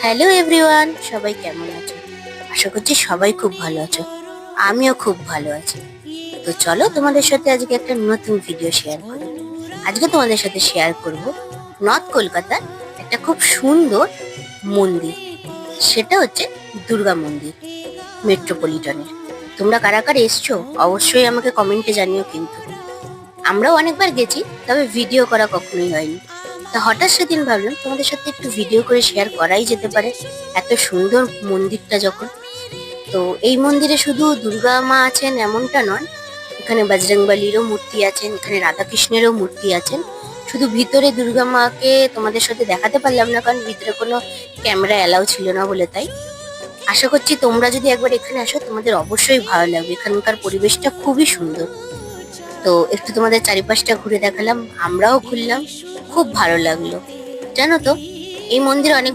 Hello everyone, সবাই কেমন আছো? আশা করছি সবাই খুব ভালো আছো। আমিও খুব ভালো আছি। তো চলো তোমাদের সাথে আজকে একটা নতুন ভিডিও শেয়ার করি। আজকে তোমাদের সাথে শেয়ার করব নর্থ কলকাতার একটা খুব সুন্দর মন্দির। সেটা হচ্ছে দুর্গা মন্দির, মেট্রোপলিটনের। তোমরা কারা কারা এসছো অবশ্যই আমাকে কমেন্টে জানিও। কিন্তু আমরাও অনেকবার গেছি, তবে ভিডিও করা কখনোই হয়নি। তা হঠাৎ সেদিন ভাবলাম তোমাদের সাথে একটু ভিডিও করে শেয়ার করাই যেতে পারে, এত সুন্দর মন্দিরটা যখন। তো এই মন্দিরে শুধু দুর্গা মা আছেন এমনটা নয়, এখানে বজরংবলীরও মূর্তি আছেন, এখানে রাধাকৃষ্ণেরও মূর্তি আছেন। শুধু ভিতরে দুর্গা মাকে তোমাদের সাথে দেখাতে পারলাম না, কারণ ভিতরে কোনো ক্যামেরা অ্যালাউ ছিল না বলে। তাই আশা করছি তোমরা যদি একবার এখানে আসো তোমাদের অবশ্যই ভালো লাগবে। এখানকার পরিবেশটা খুবই সুন্দর। তো একটু তোমাদের চারিপাশটা ঘুরে দেখালাম, আমরাও ঘুরলাম, খুব ভালো লাগলো। জানো তো, এই মন্দিরে অনেক